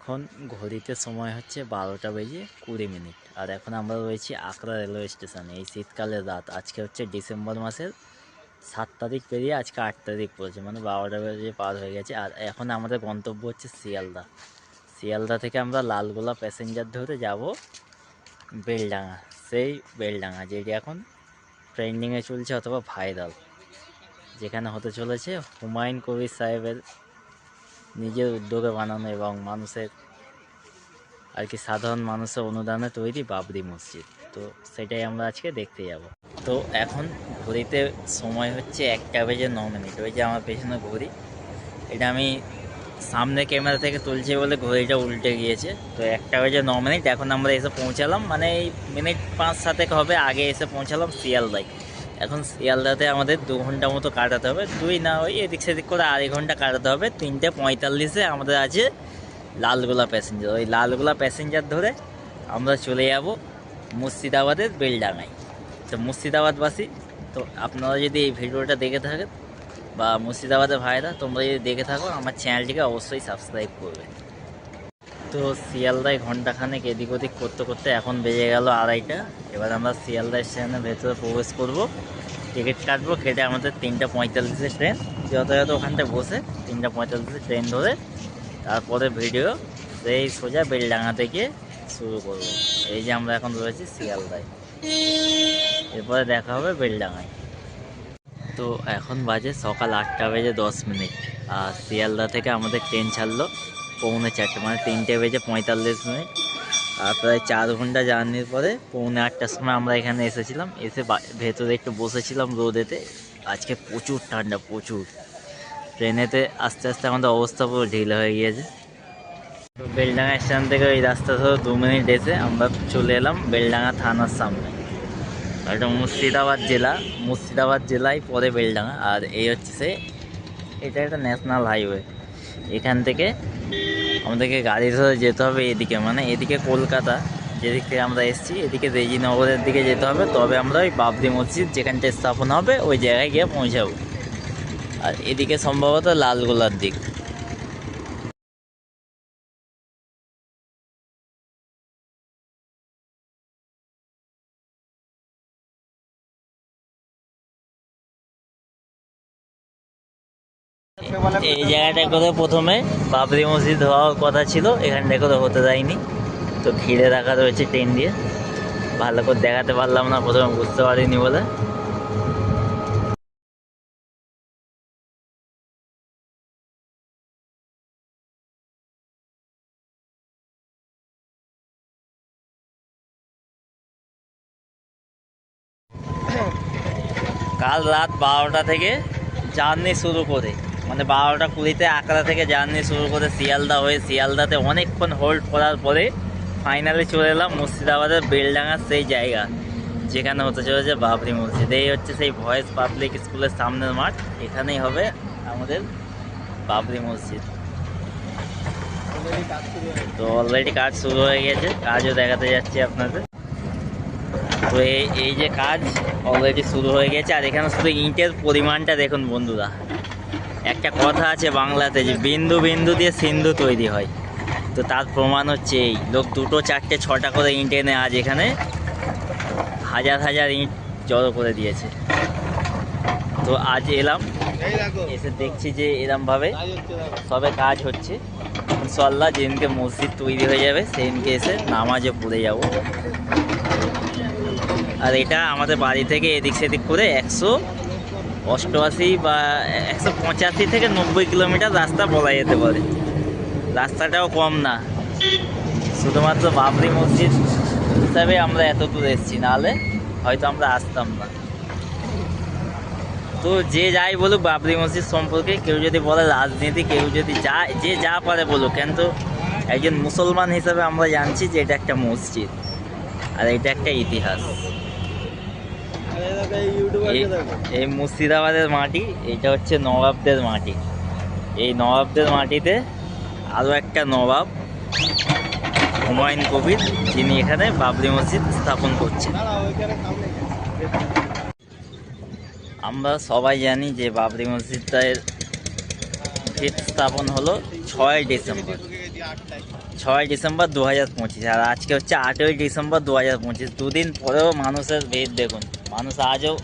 এখন ঘড়িতে সময় হচ্ছে 12:20 আর এখন আমরা রয়েছি আকরা রেলওয়ে স্টেশনে। এই শীতকালের রাত, আজকে হচ্ছে ডিসেম্বর মাসের 7 তারিখ পেরিয়ে আজকে 8 তারিখ পড়েছে, মানে 12টা বেজে পার হয়ে গেছে। আর এখন আমাদের গন্তব্য হচ্ছে শিয়ালদা। শিয়ালদা থেকে আমরা লালগোলা প্যাসেঞ্জার ধরে যাব বেলডাঙা, সেই বেলডাঙা যেটি এখন ট্রেন্ডিংয়ে চলছে অথবা ভাইরাল, যেখানে হতে চলেছে হুমায়ুন কবির সাহেবের নিজের উদ্যোগে বানানো এবং মানুষের আর কি সাধারণ মানুষের অনুদানে তৈরি বাবরি মসজিদ। তো সেটাই আমরা আজকে দেখতে যাব। তো এখন ঘড়িতে সময় হচ্ছে 1:09। ওই যে আমার পেছনে ঘড়ি, এটা আমি সামনে ক্যামেরা থেকে তুলছি বলে ঘড়িটা উল্টে গিয়েছে। তো 1:09 এখন আমরা এসে পৌঁছালাম, মানে এই মিনিট 5-7 হবে আগে এসে পৌঁছালাম শিয়ালদায়। এখন শিয়ালদাতে আমাদের 2 ঘন্টা মতো কাটাতে হবে, 2 না ওই এদিক সেদিক করে 2.5 ঘন্টা কাটাতে হবে। 3:45-এ আমাদের আছে লালগোলা প্যাসেঞ্জার। ওই লালগোলা প্যাসেঞ্জার ধরে আমরা চলে যাব মুর্শিদাবাদের বেলডাঙায়। তো মুর্শিদাবাদবাসী, তো আপনারা যদি এই ভিডিওটা দেখে থাকেন বা মুর্শিদাবাদের ভাইরা তোমরা যদি দেখে থাকো, আমার চ্যানেলটিকে অবশ্যই সাবস্ক্রাইব করবে। তো শিয়ালদায় ঘন্টাখানেক এদিক ওদিক করতে করতে এখন বেজে গেল 2:30। এবার আমরা শিয়ালদা স্টেশনের ভেতরে প্রবেশ করব, টিকিট কাটবো। কেটে আমাদের 3:45-এর ট্রেন, যথাযথ ওখানটায় বসে 3:45-এর ট্রেন ধরে তারপরে ভিডিও সেই সোজা বেলডাঙা থেকে শুরু করব। এই যে আমরা এখন রয়েছি শিয়ালদায়, এরপরে দেখা হবে বেলডাঙায়। তো এখন বাজে সকাল 8:10, আর শিয়ালদা থেকে আমাদের ট্রেন ছাড়লো 3:45, মানে 3:45। আর প্রায় 4 ঘন্টা জার্নির পরে 7:45-টার সময় আমরা এখানে এসেছিলাম। এসে ভেতরে একটু বসেছিলাম রোদেতে। আজকে প্রচুর ঠান্ডা, প্রচুর। ট্রেনেতে আস্তে আস্তে আমাদের অবস্থা পুরো ঢিলা হয়ে গিয়েছে। তো বেলডাঙা স্টেশন থেকে ওই রাস্তা ধরে 2 মিনিট এসে আমরা চলে এলাম বেলডাঙা থানার সামনে। এটা মুর্শিদাবাদ জেলায় পরে বেলডাঙা। আর এই হচ্ছে এটা একটা ন্যাশনাল হাইওয়ে। এখান থেকে আমাদেরকে গাড়ি ধরে যেতে হবে এদিকে, মানে এদিকে কলকাতা, যেদিক থেকে আমরা এসেছি এদিকে রেজিনগরের দিকে যেতে হবে। তবে আমরা ওই বাবরি মসজিদ যেখানটা স্থাপন হবে ওই জায়গায় গিয়ে পৌঁছাবো। আর এদিকে সম্ভবত লালগোলার দিক। এই জায়গাটা করে প্রথমে বাবরি মসজিদ হওয়ার কথা ছিল, এখানটা করে হতে দেয়নি। তো ঘিরে রাখা রয়েছে ট্রেন দিয়ে, ভালো করে দেখাতে পারলাম না, প্রথমে বুঝতে পারিনি বলে। কাল রাত 12টা থেকে জার্নি শুরু করে, মানে 12:20-তে আকরা থেকে জার্নি শুরু করে শিয়ালদা হয়ে শিয়ালদাতে অনেকক্ষণ হোল্ড করার পরে ফাইনালি চলে এলাম মুর্শিদাবাদের বেলডাঙার সেই জায়গা যেখানে হতে চলেছে বাবরি মসজিদ। এই হচ্ছে সেই ভয়েস পাবলিক স্কুলের সামনের মাঠ, এখানেই হবে আমাদের বাবরি মসজিদ। তো অলরেডি কাজ শুরু হয়ে গেছে, কাজও দেখাতে যাচ্ছি আপনাদের। তো এই যে কাজ অলরেডি শুরু হয়ে গেছে। আর এখানে শুধু ইটের পরিমাণটা দেখুন বন্ধুরা। একটা কথা আছে বাংলাতে যে বিন্দু বিন্দু দিয়ে সিন্ধু তৈরি হয়, তো তার প্রমাণ হচ্ছে এই লোক 2, 4, 6টা করে ইট এনে আজ এখানে হাজার হাজার ইট জড়ো করে দিয়েছে। তো আজ এলাম, এসে দেখছি যে এরমভাবে সবে কাজ হচ্ছে। ইনশাল্লাহ যেদিনকে মসজিদ তৈরি হয়ে যাবে সেদিনকে এসে নামাজে পড়ে যাব। আর এটা আমাদের বাড়ি থেকে এদিক সেদিক করে 188 বা 185 থেকে 90 কিলোমিটার রাস্তা বলা যেতে পারে। রাস্তাটাও কম না, শুধুমাত্র বাবরি মসজিদ হিসাবে আমরা এত দূর এসেছি, নাহলে হয়তো আমরা আসতাম না। তো যে যাই বলুক বাবরি মসজিদ সম্পর্কে, কেউ যদি বলে রাজনীতি, কেউ যদি যে যা পারে বলুক, কিন্তু একজন মুসলমান হিসাবে আমরা জানছি যে এটা একটা মসজিদ আর এটা একটা ইতিহাস। এই মুর্শিদাবাদের মাটি, এটা হচ্ছে নবাবদের মাটি। এই নবাবদের মাটিতে আরও একটা নবাব হুমায়ুন কবির, যিনি এখানে বাবরি মসজিদ স্থাপন করছেন। আমরা সবাই জানি যে বাবরি মসজিদটার ভিত স্থাপন হলো 6 ডিসেম্বর। 6 ডিসেম্বর 2025, আর আজকে হচ্ছে 8 ডিসেম্বর 2025। দুদিন পরেও মানুষের ভিড় দেখুন, মানুষ আজও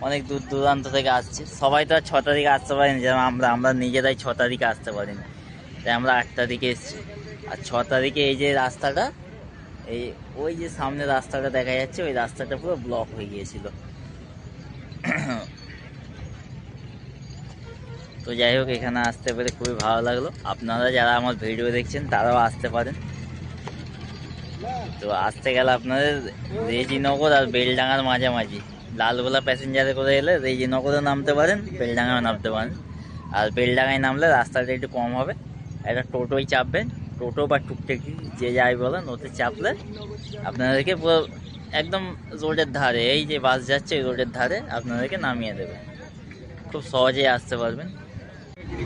অনেক দূর দূরান্ত থেকে আসছে। সবাই তো আর 6 তারিখে আসতে পারেনি, যেমন আমরা নিজেরাই 6 তারিখে আসতে পারিনি, তাই আমরা 8 তারিখে এসেছি। আর 6 তারিখে এই যে রাস্তাটা, এই ওই যে সামনে রাস্তাটা দেখা যাচ্ছে, ওই রাস্তাটা পুরো ব্লক হয়ে গিয়েছিল। তো যাই হোক, এখানে আসতে পেরে খুবই ভালো লাগলো। আপনারা যারা আমার ভিডিও দেখছেন তারাও আসতে পারেন। তো আসতে গেলে আপনাদের রেজিনগর আর বেলডাঙ্গার মাঝামাঝি লালগোলা প্যাসেঞ্জারে করে এলে রেজিনগরেও নামতে পারেন, বেলডাঙ্গাও নামতে পারেন। আর বেলডাঙ্গায় নামলে রাস্তাটা একটু কম হবে, একটা টোটোই চাপবেন, টোটো বা টুকটাকি যে যাই বলেন, ওতে চাপলে আপনাদেরকে পুরো একদম রোডের ধারে, এই যে বাস যাচ্ছে ওই রোডের ধারে আপনাদেরকে নামিয়ে দেবে, খুব সহজেই আসতে পারবেন।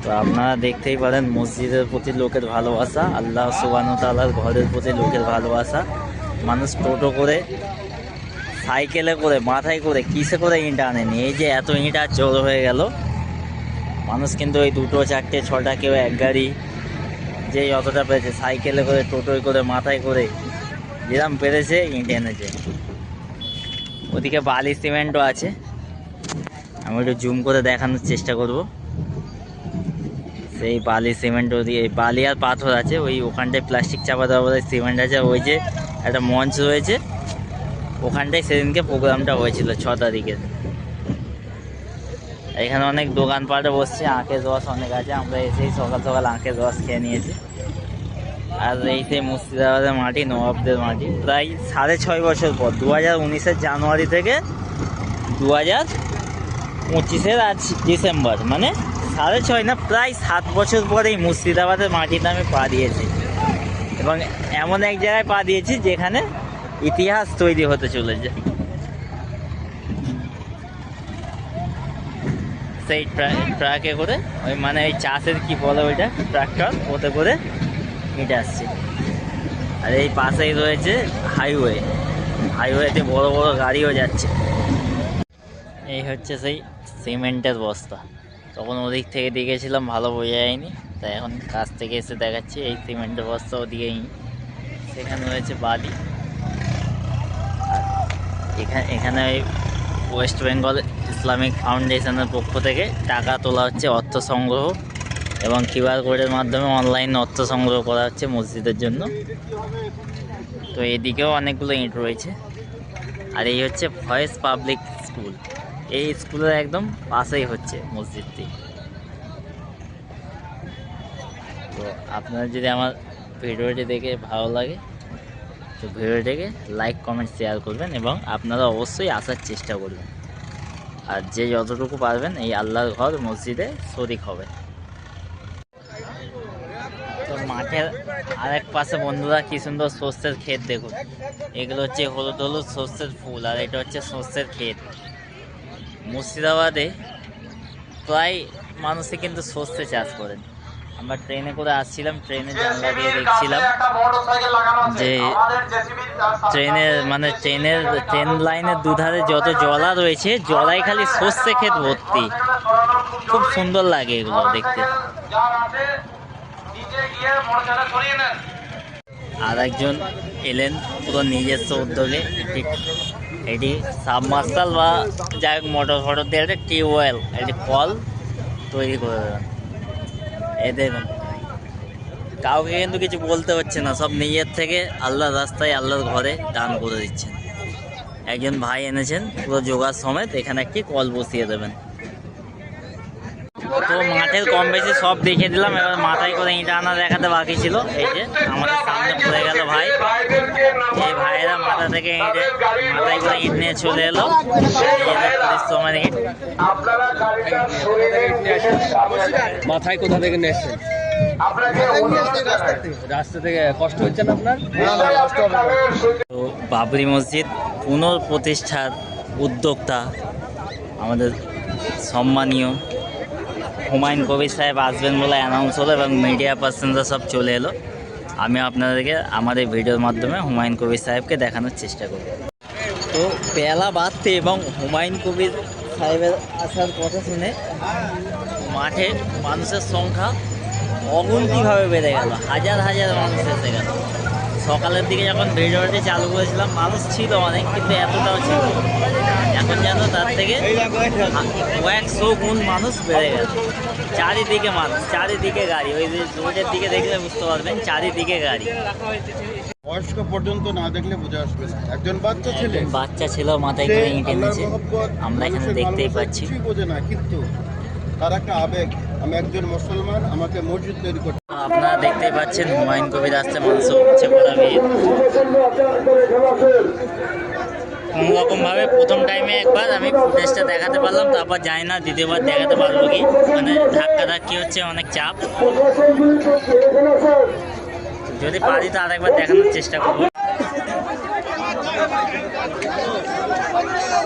তো আপনারা দেখতেই পারেন মসজিদের প্রতি লোকের ভালোবাসা, আল্লাহ সুবহানাহু ওয়া তাআলার ঘরের প্রতি লোকের ভালোবাসা। মানুষ টোটো করে, সাইকেলে করে, মাথায় করে, কিসে করে ইট আনেনি, এই যে এত ইট আর জড়ো হয়ে গেল। মানুষ কিন্তু ওই 2, 4, 6টা, কেউ এক গাড়ি, যে যতটা পেরেছে সাইকেলে করে, টোটোয় করে, মাথায় করে, যেরকম পেরেছে ইট এনেছে। ওদিকে বালি সিমেন্টও আছে, আমি একটু জুম করে দেখানোর চেষ্টা করব। সেই বালি সিমেন্ট, ওদিকে বালি আর পাথর আছে, ওই ওখানটায় প্লাস্টিক চাপা দেওয়া বোধ হয় সিমেন্ট আছে। ওই যে একটা মঞ্চ রয়েছে, ওখানটায় সেদিনকে প্রোগ্রামটা হয়েছিল 6 তারিখে। এখানে অনেক দোকানপাটে বসছে, আখের রস অনেক আছে। আমরা এসেই সকাল সকাল আখের রস খেয়ে নিয়েছি। আর এই সেই মুর্শিদাবাদের মাটি, নবাবদের মাটি। প্রায় 6.5 বছর পর, 2019-এর জানুয়ারি থেকে 2025-এর আজ ডিসেম্বর, মানে 6.5 না, প্রায় 7 বছর পরে এই মুর্শিদাবাদের মাটিতে আমি পা দিয়েছি। এবং এমন এক জায়গায় পা দিয়েছি যেখানে ইতিহাস তৈরি হতে চলেছে। সেই ট্রাকে করে, ওই মানে ওই চাষের কি বলে ওইটা, ট্রাক্টর, ওতে করে হেঁটে আসছে। আর এই পাশেই রয়েছে হাইওয়ে, হাইওয়েতে বড় বড় গাড়িও যাচ্ছে। এই হচ্ছে সেই সিমেন্টের বস্তা। তখন ওদিক থেকে দেখেছিলাম, ভালো বোঝা যায়নি, তাই এখন কাছ থেকে এসে দেখাচ্ছি। এই সিমেন্টের বস্তা ওদিকেই, সেখানে রয়েছে বালি। আর এখানে ওই ওয়েস্ট বেঙ্গল ইসলামিক ফাউন্ডেশনের পক্ষ থেকে টাকা তোলা হচ্ছে, অর্থ সংগ্রহ, এবং কিউআর কোডের মাধ্যমে অনলাইন অর্থ সংগ্রহ করা হচ্ছে মসজিদের জন্য। তো এদিকেও অনেকগুলো ইট রয়েছে। আর এই হচ্ছে ভয়েস পাবলিক স্কুল, এই স্কুলের একদম পাশেই হচ্ছে মসজিদটি। তো আপনারা যদি আমার ভিডিওটি দেখে ভালো লাগে, তো ভিডিওটিকে লাইক, কমেন্ট, শেয়ার করবেন, এবং আপনারা অবশ্যই আসার চেষ্টা করবেন। আর যে যতটুকু পারবেন এই আল্লাহর ঘর মসজিদে শরিক হবে। তো মাঠের আরেক পাশে বন্ধুরা কি সুন্দর সর্ষের ক্ষেত দেখুন। এগুলো হচ্ছে হলুদ হলুদ সর্ষের ফুল, আর এটা হচ্ছে সর্ষের ক্ষেত। মুর্শিদাবাদে প্রায় মানুষই কিন্তু সর্ষে চাষ করেন। আমরা ট্রেনে করে আসছিলাম, ট্রেনে জানলা দিয়ে দেখছিলাম যে ট্রেন লাইনের দুধারে যত জলা রয়েছে, জলাই খালি সর্ষে ক্ষেত ভর্তি। খুব সুন্দর লাগে এগুলো দেখতে। আর একজন এলেন পুরো নিজস্ব উদ্যোগে, এটি সাবমার্সাল বা যাই হোক মোটর ফটর দিয়ে একটা টিউবওয়েল, একটি কল তৈরি করে দেবেন। এই দেখুন, কাউকে কিন্তু কিছু বলতে হচ্ছে না, সব নিজের থেকে আল্লাহর রাস্তায়, আল্লাহর ঘরে দান করে দিচ্ছেন। একজন ভাই এনেছেন পুরো জোগাড় সমেত, এখানে একটি কল বসিয়ে দেবেন। তো মাঠের কম বেশি সব দেখিয়ে দিলাম। এবার মাথায় করে ইট আনা দেখাতে বাকি ছিল। এই যে আমাদের সামনে পড়ে গেল ভাই, এই ভাইয়েরা মাথা থেকে মাথায় করে ইট নিয়ে চলে এলো। পরিশ্রমের ইট। মাথায় কোথা থেকে নিয়ে এসছেন? রাস্তা থেকে কষ্ট হচ্ছে না আপনার? তো বাবরি মসজিদ পুনঃপ্রতিষ্ঠার উদ্যোক্তা আমাদের সম্মানীয় হুমায়ুন কবির সাহেব আসবেন বলে অ্যানাউন্স হলো, এবং মিডিয়া পার্সনরা সব চলে এলো। আমি আপনাদেরকে আমার এই ভিডিওর মাধ্যমে হুমায়ুন কবির সাহেবকে দেখানোর চেষ্টা করব। তো বেলা বাড়তে এবং হুমায়ুন কবির সাহেবের আসার কথা শুনে মাঠে মানুষের সংখ্যা অগুন্তিভাবে বেড়ে গেল, হাজার হাজার মানুষ এসে গেল। সকালের দিকে যখন ভিডিওটি চালু করেছিলাম মানুষ ছিল অনেক, কিন্তু এতটাও ছিল না। এখন যেন তার থেকে কয়েকশো গুণ মানুষ বেড়ে গেল। চারিদিকে মানুষ, চারিদিকে গাড়ি, ওই যে রোডের দিকে দেখলে বুঝতে পারবেন চারিদিকে গাড়ি। বয়স্ক পর্যন্ত না দেখলে বোঝা আসবে না। একজন বাচ্চা ছেলে, একজন বাচ্চা ছিল মাথায় করে ইট এনেছে, আমরা এখানে দেখতেই পাচ্ছি। কিছুই বোঝে না, কিন্তু তার একটা আবেগ। আমি একজন মুসলমান, আমাকে মসজিদ তৈরি করতে। আপনারা দেখতেই পাচ্ছেন হুমায়ুন কবির আসতে মানুষ উঠছে পড়া ভিড়। কোনো রকমভাবে প্রথম টাইমে একবার আমি ফুটেজটা দেখাতে পারলাম, তারপর জানি না দ্বিতীয়বার দেখাতে পারবো কি। মানে ধাক্কাধাক্কি হচ্ছে, অনেক চাপ। যদি পারি তো আরেকবার দেখানোর চেষ্টা করবো।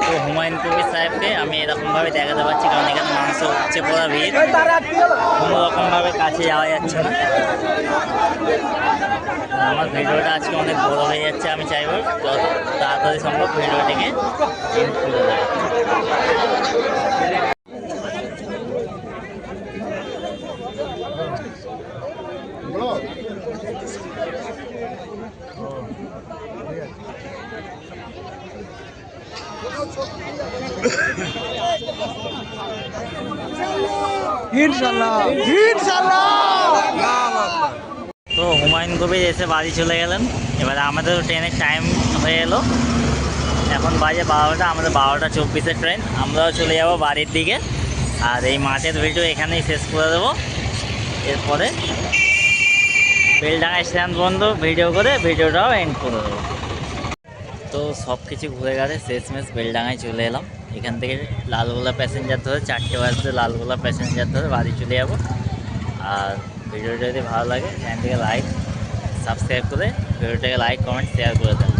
তো হুমায়ুন কবির সাহেবকে আমি এরকমভাবে দেখাতে পারছি, কারণ এখানে মানুষ উঠছে পড়া ভিড়, কোনো রকমভাবে কাছে যাওয়া যাচ্ছে না। আমার ভিডিওটা আজকে অনেক বড় হয়ে যাচ্ছে, আমি চাইবো যত তাড়াতাড়ি সম্ভব ভিডিওটিকে এন্ড করে দেওয়া। তো হুমায়ুন কবির এসে বাড়ি চলে গেলেন। এবারে আমাদের ট্রেনের টাইম হয়ে এলো, এখন বাজে 12টা, আমাদের 12:24-এর ট্রেন। আমরাও চলে যাব বাড়ির দিকে। আর এই মাঠের ভিডিও এখানেই শেষ করে দেবো। এরপরে বেলডাঙ্গা স্ট্যান্ড বন্ধ ভিডিও করে ভিডিওটাও এন্ড করে দেবো। তো সব কিছু ঘুরে গেছে, শেষমেশ বেলডাঙ্গায় চলে এলাম। এখান থেকে লালগোলা প্যাসেঞ্জার ধরে 4টে বাজতে লালগোলা প্যাসেঞ্জার ধরে বাড়ি চলে যাব। আর ভিডিওটা যদি ভালো লাগে চ্যানেলটিকে লাইক সাবস্ক্রাইব করে ভিডিওটাকে লাইক কমেন্ট শেয়ার করে দেন।